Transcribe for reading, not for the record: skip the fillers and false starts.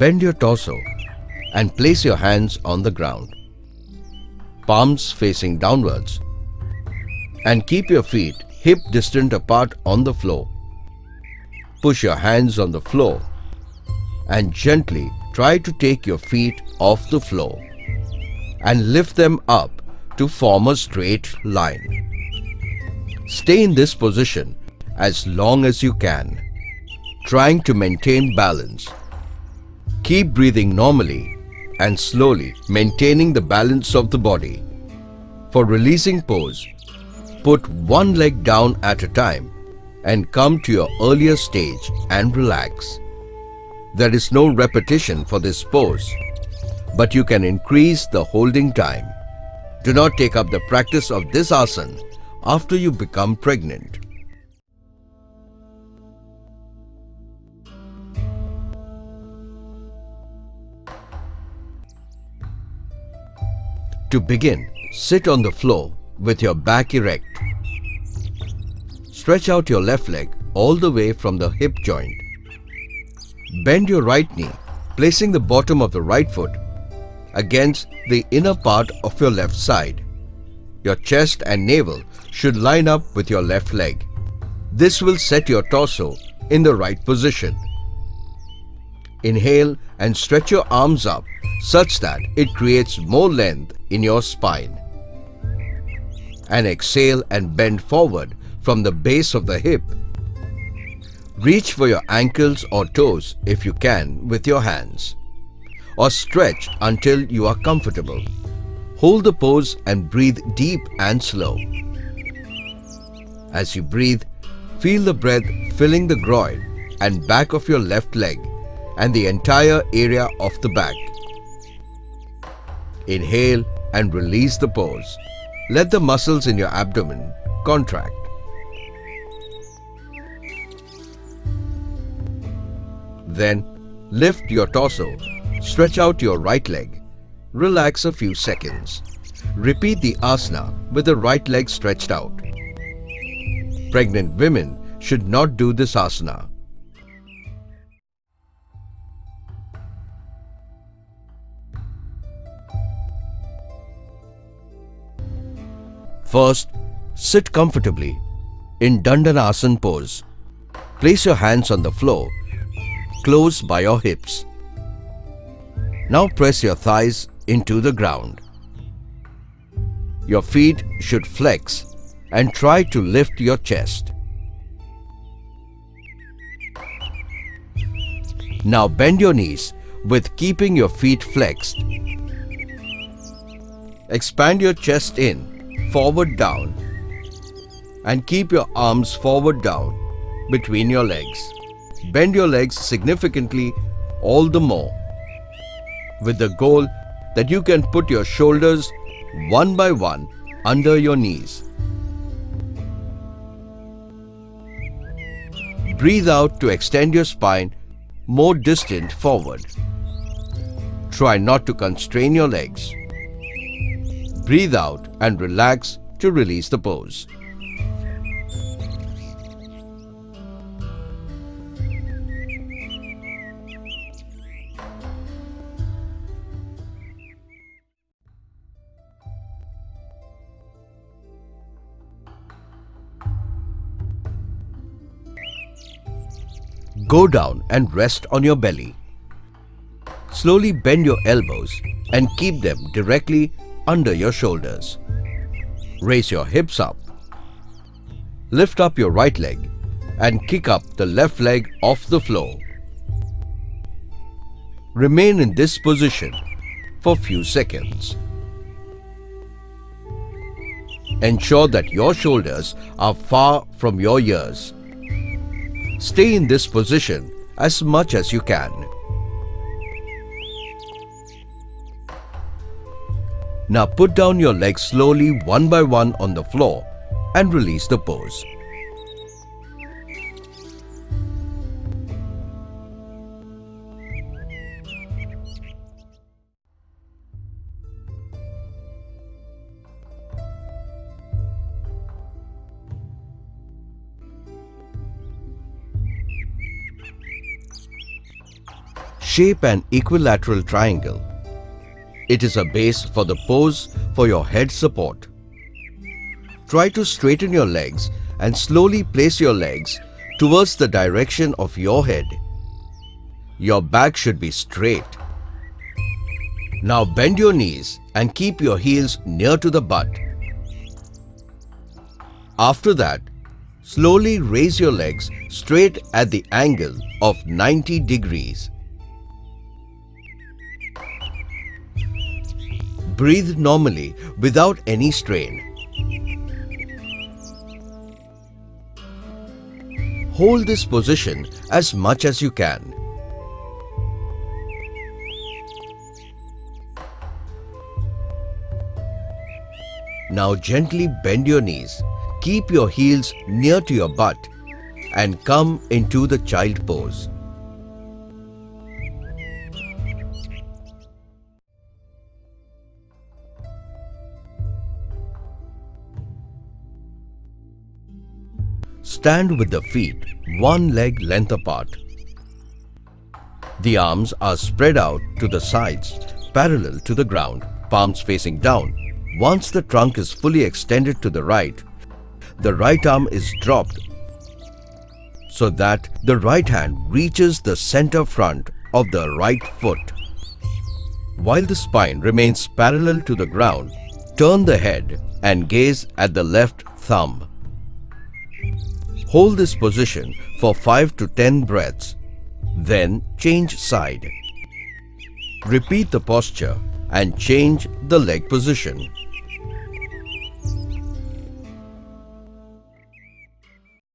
Bend your torso and place your hands on the ground, palms facing downwards, and keep your feet hip distant apart on the floor. Push your hands on the floor and gently try to take your feet off the floor and lift them up to form a straight line. Stay in this position as long as you can, trying to maintain balance. Keep breathing normally and slowly maintaining the balance of the body. For releasing pose, put one leg down at a time and come to your earlier stage and relax. There is no repetition for this pose, but you can increase the holding time. Do not take up the practice of this asana after you become pregnant. To begin, sit on the floor with your back erect. Stretch out your left leg all the way from the hip joint. Bend your right knee, placing the bottom of the right foot against the inner part of your left side. Your chest and navel should line up with your left leg. This will set your torso in the right position. Inhale and stretch your arms up such that it creates more length in your spine. And exhale and bend forward from the base of the hip. Reach for your ankles or toes if you can with your hands, or stretch until you are comfortable. Hold the pose and breathe deep and slow. As you breathe, feel the breath filling the groin and back of your left leg and the entire area of the back. Inhale and release the pose. Let the muscles in your abdomen contract. Then lift your torso, stretch out your right leg, relax a few seconds. Repeat the asana with the right leg stretched out. Pregnant women should not do this asana. First, sit comfortably in Dandanasana pose. Place your hands on the floor, close by your hips. Now press your thighs into the ground. Your feet should flex and try to lift your chest. Now bend your knees with keeping your feet flexed. Expand your chest in, forward down, and keep your arms forward down between your legs. Bend your legs significantly all the more, with the goal that you can put your shoulders one by one under your knees. Breathe out to extend your spine more distant forward. Try not to constrain your legs. Breathe out and relax to release the pose. Go down and rest on your belly. Slowly bend your elbows and keep them directly under your shoulders. Raise your hips up. Lift up your right leg and kick up the left leg off the floor. Remain in this position for few seconds. Ensure that your shoulders are far from your ears. Stay in this position as much as you can. Now put down your legs slowly one by one on the floor and release the pose. Shape an equilateral triangle. It is a base for the pose for your head support. Try to straighten your legs and slowly place your legs towards the direction of your head. Your back should be straight. Now bend your knees and keep your heels near to the butt. After that, slowly raise your legs straight at the angle of 90 degrees. Breathe normally without any strain. Hold this position as much as you can. Now gently bend your knees, keep your heels near to your butt and come into the child pose. Stand with the feet one leg length apart. The arms are spread out to the sides, parallel to the ground, palms facing down. Once the trunk is fully extended to the right arm is dropped so that the right hand reaches the center front of the right foot. While the spine remains parallel to the ground, turn the head and gaze at the left thumb. Hold this position for 5 to 10 breaths, then change side. Repeat the posture and change the leg position.